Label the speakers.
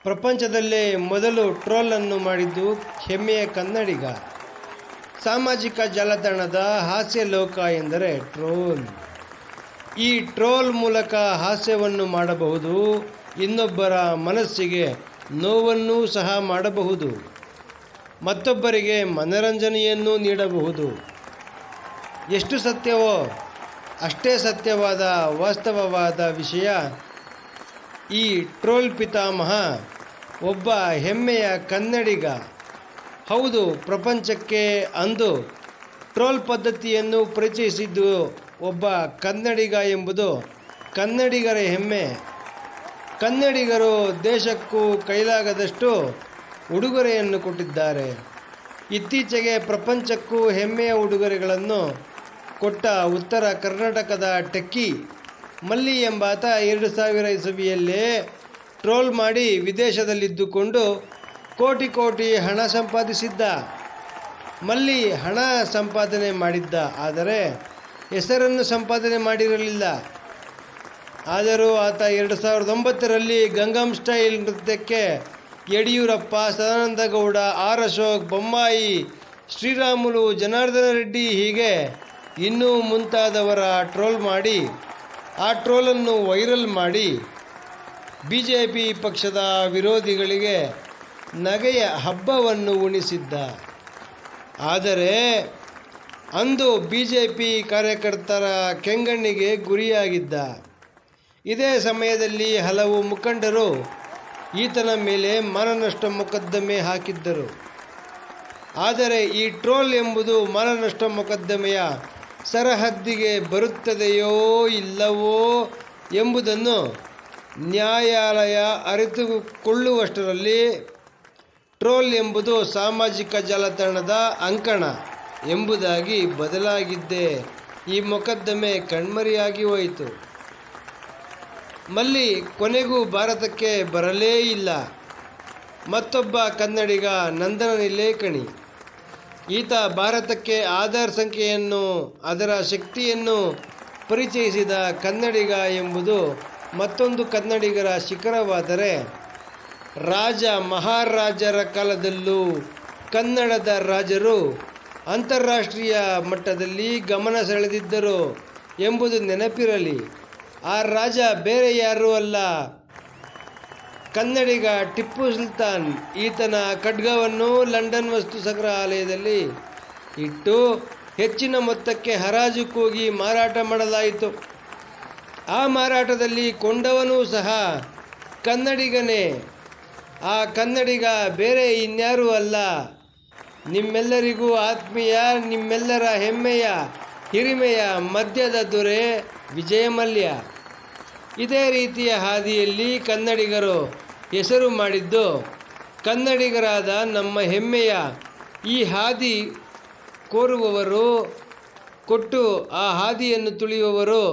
Speaker 1: ಪ್ರಪಂಚದಲ್ಲೇ ಮೊದಲು ಟ್ರೋಲನ್ನು ಮಾಡಿದ್ದು ಹೆಮ್ಮೆಯ ಕನ್ನಡಿಗ. ಸಾಮಾಜಿಕ ಜಾಲತಾಣದ ಹಾಸ್ಯ ಲೋಕ ಎಂದರೆ ಟ್ರೋಲ್. ಈ ಟ್ರೋಲ್ ಮೂಲಕ ಹಾಸ್ಯವನ್ನು ಮಾಡಬಹುದು, ಇನ್ನೊಬ್ಬರ ಮನಸ್ಸಿಗೆ ನೋವನ್ನು ಸಹ ಮಾಡಬಹುದು, ಮತ್ತೊಬ್ಬರಿಗೆ ಮನರಂಜನೆಯನ್ನು ನೀಡಬಹುದು. ಎಷ್ಟು ಸತ್ಯವೋ ಅಷ್ಟೇ ಸತ್ಯವಾದ ವಾಸ್ತವವಾದ ವಿಷಯ. ಈ ಟ್ರೋಲ್ ಪಿತಾಮಹ ಒಬ್ಬ ಹೆಮ್ಮೆಯ ಕನ್ನಡಿಗ. ಹೌದು, ಪ್ರಪಂಚಕ್ಕೆ ಅಂದು ಟ್ರೋಲ್ ಪದ್ಧತಿಯನ್ನು ಪರಿಚಯಿಸಿದ್ದು ಒಬ್ಬ ಕನ್ನಡಿಗ ಎಂಬುದು ಕನ್ನಡಿಗರ ಹೆಮ್ಮೆ. ಕನ್ನಡಿಗರು ದೇಶಕ್ಕೂ ಕೈಲಾಗದಷ್ಟು ಉಡುಗೊರೆಯನ್ನು ಕೊಟ್ಟಿದ್ದಾರೆ. ಇತ್ತೀಚೆಗೆ ಪ್ರಪಂಚಕ್ಕೂ ಹೆಮ್ಮೆಯ ಉಡುಗೊರೆಗಳನ್ನು ಕೊಟ್ಟ ಉತ್ತರ ಕರ್ನಾಟಕದ ಟೆಕ್ಕಿ ಮಲ್ಲಿ ಎಂಬಾತ 2000 ಇಸವಿಯಲ್ಲೇ ಟ್ರೋಲ್ ಮಾಡಿ ವಿದೇಶದಲ್ಲಿದ್ದುಕೊಂಡು ಕೋಟಿ ಕೋಟಿ ಹಣ ಸಂಪಾದಿಸಿದ್ದ. ಮಲ್ಲಿ ಹಣ ಸಂಪಾದನೆ ಮಾಡಿದ್ದ, ಆದರೆ ಹೆಸರನ್ನು ಸಂಪಾದನೆ ಮಾಡಿರಲಿಲ್ಲ. ಆದರೂ ಆತ 2009ರಲ್ಲಿ ಗಂಗಮ್ ಸ್ಟೈಲ್ ನೃತ್ಯಕ್ಕೆ ಯಡಿಯೂರಪ್ಪ, ಸದಾನಂದಗೌಡ, ಆರ್ ಅಶೋಕ್, ಬೊಮ್ಮಾಯಿ, ಶ್ರೀರಾಮುಲು, ಜನಾರ್ದನ ರೆಡ್ಡಿ ಹೀಗೆ ಇನ್ನೂ ಮುಂತಾದವರ ಟ್ರೋಲ್ ಮಾಡಿ ಆ ಟ್ರೋಲನ್ನು ವೈರಲ್ ಮಾಡಿ BJP ಪಕ್ಷದ ವಿರೋಧಿಗಳಿಗೆ ನಗೆಯ ಹಬ್ಬವನ್ನು ಉಣಿಸಿದ್ದ. ಆದರೆ ಅಂದು BJP ಕಾರ್ಯಕರ್ತರ ಕೆಂಗಣ್ಣಿಗೆ ಗುರಿಯಾಗಿದ್ದ. ಇದೇ ಸಮಯದಲ್ಲಿ ಹಲವು ಮುಖಂಡರು ಈತನ ಮೇಲೆ ಮಾನನಷ್ಟ ಮೊಕದ್ದಮೆ ಹಾಕಿದ್ದರು. ಆದರೆ ಈ ಟ್ರೋಲ್ ಎಂಬುದು ಮಾನನಷ್ಟ ಮೊಕದ್ದಮೆಯ ಸರಹದ್ದಿಗೆ ಬರುತ್ತದೆಯೋ ಇಲ್ಲವೋ ಎಂಬುದನ್ನು ನ್ಯಾಯಾಲಯ ಅರಿತುಕೊಳ್ಳುವಷ್ಟರಲ್ಲಿ ಟ್ರೋಲ್ ಎಂಬುದು ಸಾಮಾಜಿಕ ಜಾಲತಾಣದ ಅಂಕಣ ಎಂಬುದಾಗಿ ಬದಲಾಗಿದ್ದೇ ಈ ಮೊಕದ್ದಮೆ ಕಣ್ಮರೆಯಾಗಿ ಹೋಯಿತು. ಮಲ್ಲಿ ಕೊನೆಗೂ ಭಾರತಕ್ಕೆ ಬರಲೇ ಇಲ್ಲ. ಮತ್ತೊಬ್ಬ ಕನ್ನಡಿಗ ನಂದನ ನಿಲೇಕಣಿ. ಈತ ಭಾರತಕ್ಕೆ ಆಧಾರ್ ಸಂಖ್ಯೆಯನ್ನು, ಅದರ ಶಕ್ತಿಯನ್ನು ಪರಿಚಯಿಸಿದ ಕನ್ನಡಿಗ ಎಂಬುದು ಮತ್ತೊಂದು ಕನ್ನಡಿಗರ ಶಿಖರವಾದರೆ, ರಾಜ ಮಹಾರಾಜರ ಕಾಲದಲ್ಲೂ ಕನ್ನಡದ ರಾಜರು ಅಂತಾರಾಷ್ಟ್ರೀಯ ಮಟ್ಟದಲ್ಲಿ ಗಮನ ಸೆಳೆದಿದ್ದರು ಎಂಬುದು ನೆನಪಿರಲಿ. ಆ ರಾಜ ಬೇರೆ ಯಾರೂ ಅಲ್ಲ, ಕನ್ನಡಿಗ ಟಿಪ್ಪು ಸುಲ್ತಾನ್. ಈತನ ಖಡ್ಗವನ್ನು ಲಂಡನ್ ವಸ್ತು ಸಂಗ್ರಹಾಲಯದಲ್ಲಿ ಇಟ್ಟು ಹೆಚ್ಚಿನ ಮೊತ್ತಕ್ಕೆ ಹರಾಜು ಕೂಗಿ ಮಾರಾಟ ಮಾಡಲಾಯಿತು. ಆ ಮಾರಾಟದಲ್ಲಿ ಕೊಂಡವನೂ ಸಹ ಕನ್ನಡಿಗನೇ. ಆ ಕನ್ನಡಿಗ ಬೇರೆ ಇನ್ಯಾರೂ ಅಲ್ಲ, ನಿಮ್ಮೆಲ್ಲರಿಗೂ ಆತ್ಮೀಯ, ನಿಮ್ಮೆಲ್ಲರ ಹೆಮ್ಮೆಯ ಹಿರಿಮೆಯ ಮಧ್ಯದ ದೊರೆ ವಿಜಯ ಮಲ್ಯ. ಇದೇ ರೀತಿಯ ಹಾದಿಯಲ್ಲಿ ಕನ್ನಡಿಗರು ಹೆಸರು ಮಾಡಿದ್ದು ಕನ್ನಡಿಗರಾದ ನಮ್ಮ ಹೆಮ್ಮೆಯ ಈ ಹಾದಿ ಕೋರುವವರು, ಕೊಟ್ಟು ಆ ಹಾದಿಯನ್ನು ತುಳಿಯುವವರು